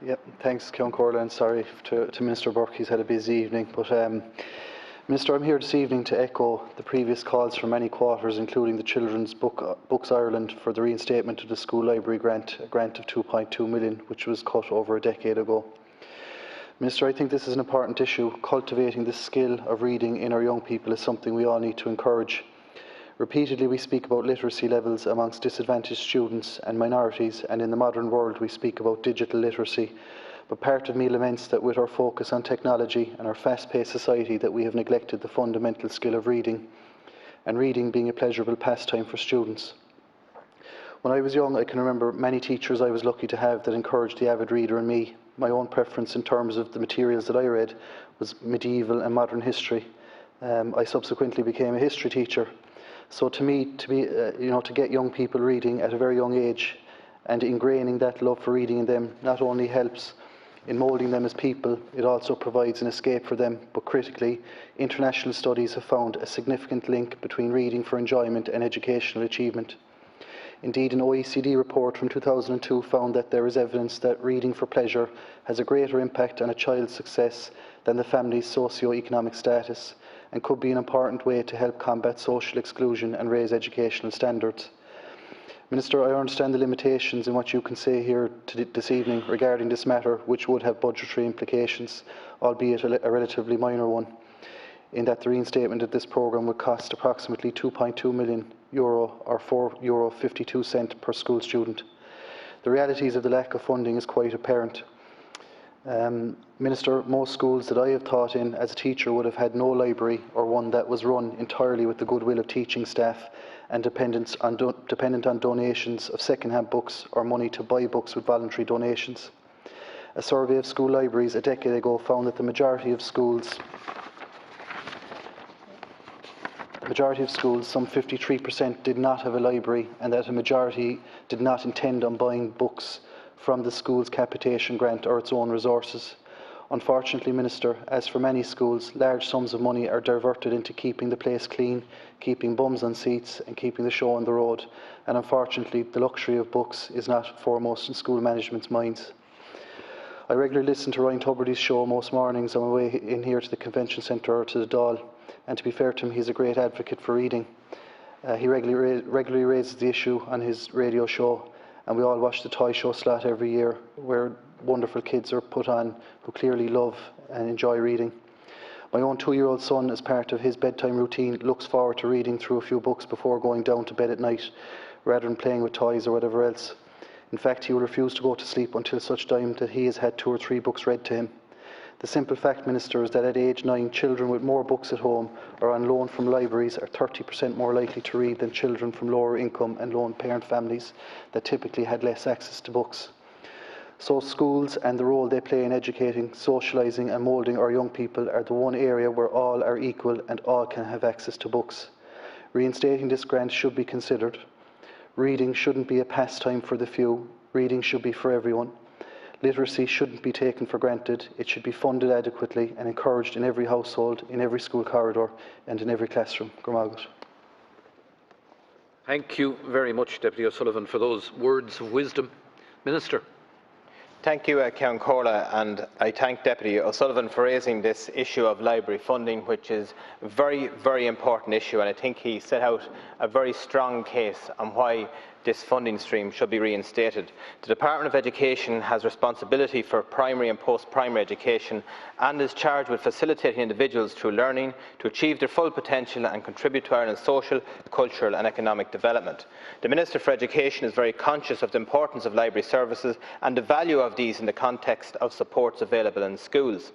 Yep, thanks, Ceann Comhairle, and sorry to Minister Burke, he's had a busy evening. But Minister, I'm here this evening to echo the previous calls from many quarters, including the Children's Books Ireland, for the reinstatement of the school library grant, a grant of 2.2 million, which was cut over a decade ago. Minister, I think this is an important issue. Cultivating the skill of reading in our young people is something we all need to encourage. Repeatedly we speak about literacy levels amongst disadvantaged students and minorities, and in the modern world we speak about digital literacy. But part of me laments that with our focus on technology and our fast-paced society that we have neglected the fundamental skill of reading, and reading being a pleasurable pastime for students. When I was young, I can remember many teachers I was lucky to have that encouraged the avid reader in me. My own preference in terms of the materials that I read was medieval and modern history. I subsequently became a history teacher. So to me, to get young people reading at a very young age and ingraining that love for reading in them not only helps in moulding them as people, it also provides an escape for them. But critically, international studies have found a significant link between reading for enjoyment and educational achievement. Indeed, an OECD report from 2002 found that there is evidence that reading for pleasure has a greater impact on a child's success than the family's socio-economic status, and could be an important way to help combat social exclusion and raise educational standards. Minister, I understand the limitations in what you can say here this evening regarding this matter, which would have budgetary implications, albeit a relatively minor one, in that the reinstatement of this programme would cost approximately €2.2 million or €4.52 per school student. The realities of the lack of funding is quite apparent. Minister, most schools that I have taught in as a teacher would have had no library, or one that was run entirely with the goodwill of teaching staff and dependent on donations of second-hand books or money to buy books with voluntary donations. A survey of school libraries a decade ago found that the majority of schools, some 53%, did not have a library, and that a majority did not intend on buying books from the school's capitation grant or its own resources. Unfortunately, Minister, as for many schools, large sums of money are diverted into keeping the place clean, keeping bums on seats and keeping the show on the road, and unfortunately the luxury of books is not foremost in school management's minds. I regularly listen to Ryan Tubridy's show most mornings on my way in here to the convention centre or to the Dáil, and to be fair to him, he's a great advocate for reading. He regularly raises the issue on his radio show, and we all watch the toy show slot every year, where wonderful kids are put on who clearly love and enjoy reading. My own 2-year-old son, as part of his bedtime routine, looks forward to reading through a few books before going down to bed at night, rather than playing with toys or whatever else. In fact, he will refuse to go to sleep until such time that he has had 2 or 3 books read to him. The simple fact, Minister, is that at age 9, children with more books at home or on loan from libraries are 30% more likely to read than children from lower income and lone parent families that typically had less access to books. So schools and the role they play in educating, socialising and moulding our young people are the one area where all are equal and all can have access to books. Reinstating this grant should be considered. Reading shouldn't be a pastime for the few. Reading should be for everyone. Literacy shouldn't be taken for granted. It should be funded adequately and encouraged in every household, in every school corridor and in every classroom. Thank you very much, Deputy O'Sullivan, for those words of wisdom. Minister. Thank you, Ceann Comhairle, and I thank Deputy O'Sullivan for raising this issue of library funding, which is a very, very important issue, and I think he set out a very strong case on why this funding stream should be reinstated. The Department of Education has responsibility for primary and post-primary education and is charged with facilitating individuals through learning to achieve their full potential and contribute to Ireland's social, cultural and economic development. The Minister for Education is very conscious of the importance of library services and the value of these in the context of supports available in schools.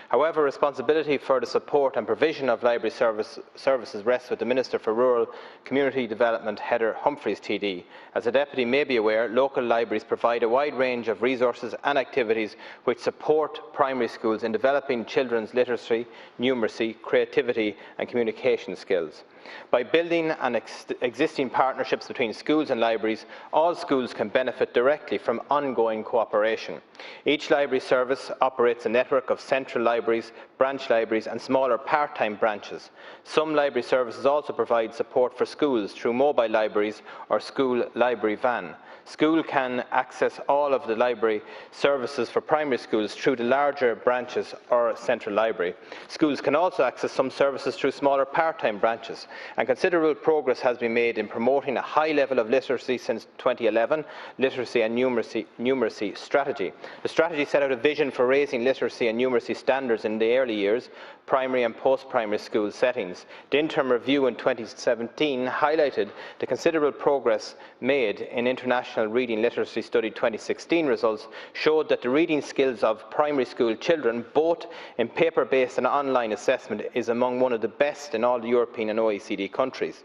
However, responsibility for the support and provision of library services rests with the Minister for Rural Community Development, Heather Humphreys TD. As the Deputy may be aware, local libraries provide a wide range of resources and activities which support primary schools in developing children's literacy, numeracy, creativity and communication skills. By building on existing partnerships between schools and libraries, all schools can benefit directly from ongoing cooperation. Each library service operates a network of central libraries, branch libraries and smaller part-time branches. Some library services also provide support for schools through mobile libraries or school library van. School can access all of the library services for primary schools through the larger branches or central library. Schools can also access some services through smaller part-time branches, and considerable progress has been made in promoting a high level of literacy since 2011 Literacy and Numeracy Strategy. The strategy set out a vision for raising literacy and numeracy standards in the early years, primary and post-primary school settings. The interim review in 2017 highlighted the considerable progress made in International Reading Literacy Study 2016 results showed that the reading skills of primary school children, both in paper-based and online assessment, is among one of the best in all the European and OECD countries.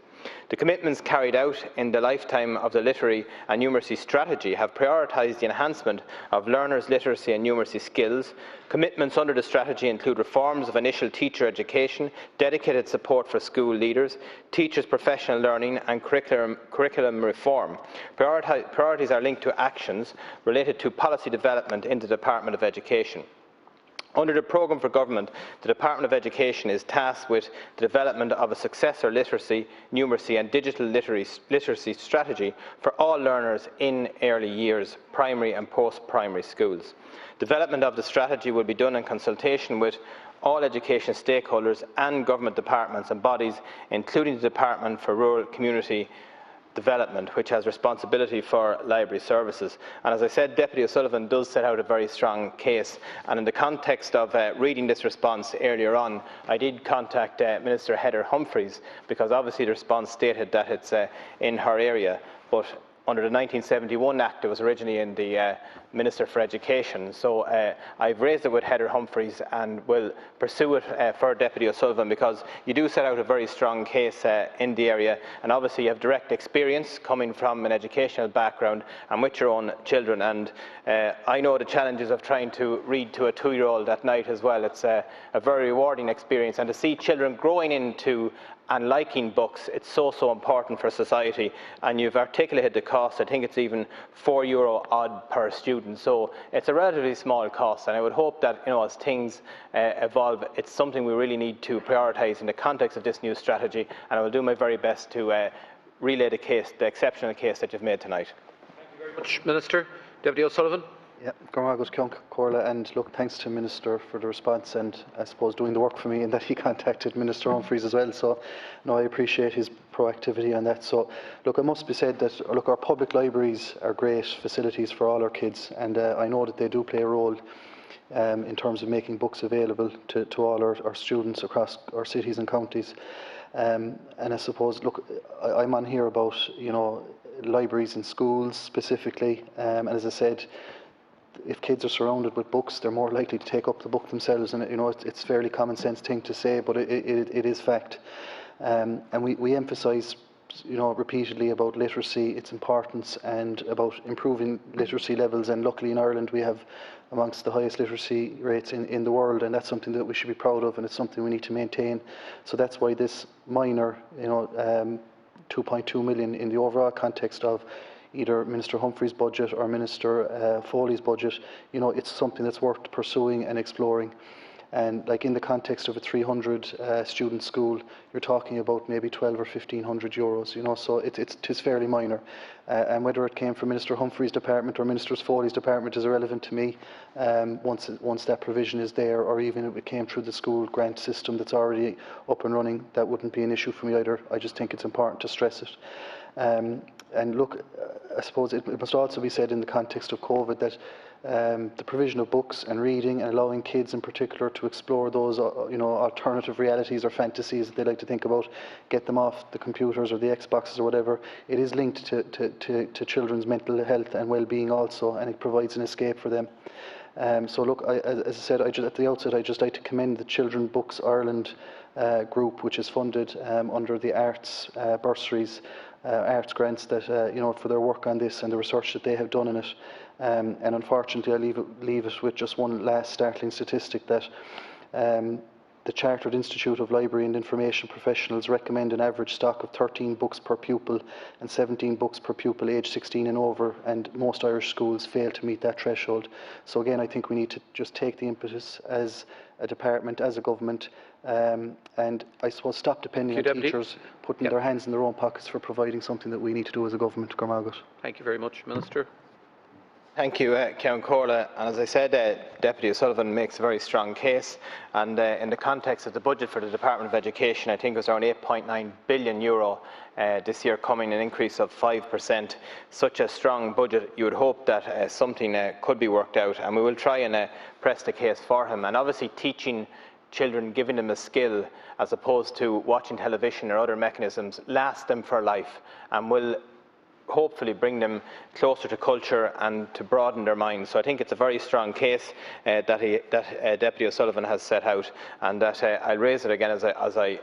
The commitments carried out in the lifetime of the Literary and Numeracy Strategy have prioritised the enhancement of learners' literacy and numeracy skills. Commitments under the strategy include reforms of initial teacher education, dedicated support for school leaders, teachers' professional learning and curriculum reform. Priorities are linked to actions related to policy development in the Department of Education. Under the programme for government, the Department of Education is tasked with the development of a successor literacy, numeracy and digital literacy strategy for all learners in early years, primary and post-primary schools. Development of the strategy will be done in consultation with all education stakeholders and government departments and bodies, including the Department for Rural Community Development, which has responsibility for library services. And as I said, Deputy O'Sullivan does set out a very strong case, and in the context of reading this response earlier on, I did contact Minister Heather Humphreys, because obviously the response stated that it's in her area, but under the 1971 Act, it was originally in the Minister for Education. So I've raised it with Heather Humphreys and will pursue it for Deputy O'Sullivan, because you do set out a very strong case in the area, and obviously you have direct experience coming from an educational background and with your own children. And I know the challenges of trying to read to a 2-year-old at night as well. It's a very rewarding experience, and to see children growing into and liking books, it's so important for society. And you've articulated the cost. I think it's even €4 odd per student, so it's a relatively small cost, and I would hope that, as things evolve, it's something we really need to prioritise in the context of this new strategy, and I will do my very best to relay the exceptional case that you've made tonight. Thank you very much, Minister. Deputy O'Sullivan. Yeah, Corla, and look, thanks to Minister for the response, and I suppose doing the work for me in that he contacted Minister Humphreys as well. So, no, I appreciate his proactivity on that. So, look, it must be said that our public libraries are great facilities for all our kids, and I know that they do play a role in terms of making books available to all our students across our cities and counties. And I suppose, look, I'm on here about libraries in schools specifically, and as I said, if kids are surrounded with books, they're more likely to take up the book themselves, and it's a fairly common sense thing to say, but it is fact. And we emphasise repeatedly about literacy, its importance, and about improving literacy levels, and luckily in Ireland we have amongst the highest literacy rates in the world, and that's something that we should be proud of, and it's something we need to maintain. So that's why this minor 2.2 million in the overall context of either Minister Humphrey's budget or Minister Foley's budget, it's something that's worth pursuing and exploring. And like in the context of a 300 student school, you're talking about maybe 12 or 1,500 euros, so it's fairly minor. And whether it came from Minister Humphrey's department or Minister Foley's department is irrelevant to me, once that provision is there, or even if it came through the school grant system that's already up and running, that wouldn't be an issue for me either. I just think it's important to stress it. And look, I suppose it must also be said in the context of COVID that the provision of books and reading and allowing kids in particular to explore those alternative realities or fantasies that they like to think about, get them off the computers or the Xboxes or whatever, it is linked to children's mental health and well-being also, and it provides an escape for them. So look, as I said at the outset, I'd just like to commend the Children Books Ireland group, which is funded under the arts bursaries, arts grants, that for their work on this and the research that they have done in it. And unfortunately, I leave it with just one last startling statistic, that The Chartered Institute of Library and Information Professionals recommend an average stock of 13 books per pupil and 17 books per pupil aged 16 and over, and most Irish schools fail to meet that threshold. So again, I think we need to just take the impetus as a department, as a government, and I suppose stop depending on teachers putting their hands in their own pockets for providing something that we need to do as a government. Gormagat. Thank you very much, Minister. Thank you, Count Corla. And as I said, Deputy O'Sullivan makes a very strong case. And in the context of the budget for the Department of Education, I think it was around €8.9 billion this year, coming an increase of 5%. Such a strong budget, you would hope that something could be worked out. And we will try and press the case for him. And obviously teaching children, giving them a skill as opposed to watching television or other mechanisms, lasts them for life and will hopefully bring them closer to culture and to broaden their minds. So I think it's a very strong case that Deputy O'Sullivan has set out, and that I'll raise it again as I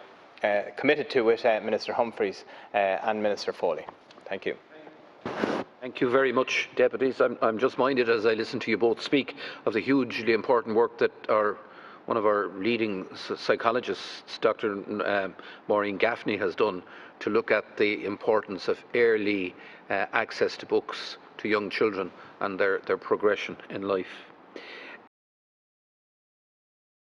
committed to with Minister Humphreys and Minister Foley. Thank you. Thank you very much, Deputies. I'm just minded as I listen to you both speak of the hugely important work that one of our leading psychologists, Dr. Maureen Gaffney, has done to look at the importance of early access to books to young children and their progression in life.